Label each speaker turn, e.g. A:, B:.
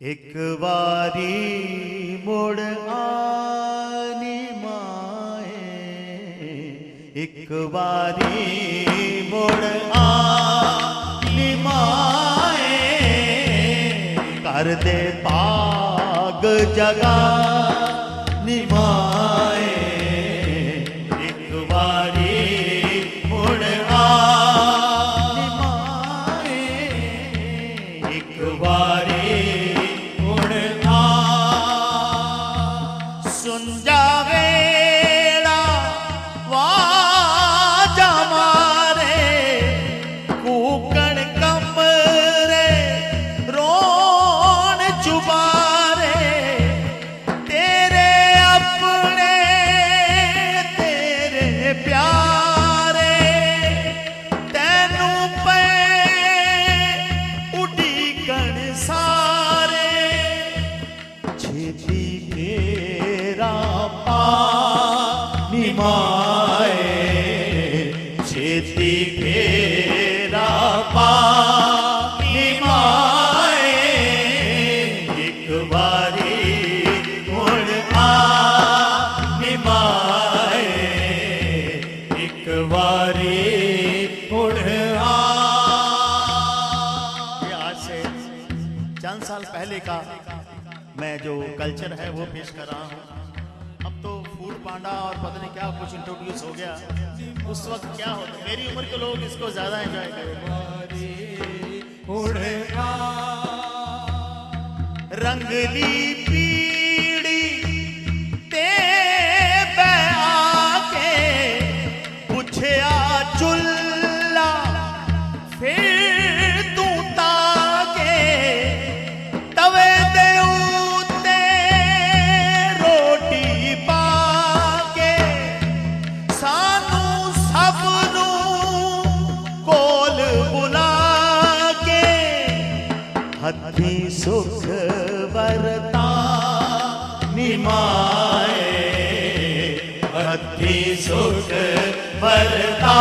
A: एक बारी मुड़ आनी माए, एक बारी मुड़ आनी माए, कर दे पाग जगा निमाए। एक बारी मुड़ आनी माए, एक बारी सुन जावेड़ा वाजा मारे, कूकण कमरे रोन चुबारे, तेरे अपने तेरे प्यारे, तेनू पे उड़ीकण सारे, छेती निमाए, छेती फेरा पा निमाए। एक बारी मुड़ आ निमाए, एक बारी मुड़ आ। आज से चंद साल पहले का मैं जो कल्चर है वो पेश कर रहा हूँ। अब तो फूड पांडा और पता नहीं क्या कुछ इंट्रोड्यूस हो गया, उस वक्त क्या होता, मेरी उम्र के लोग इसको ज्यादा एंजॉय करेंगे। रंगली पीड़ी ते आके पूछया चुल्ला, फिर तू ताके तवे दे उत्ते रोटी पाके, सानू सबनू कोल बुला के, हथी सुख वरता निमाए, हथी सुख वरता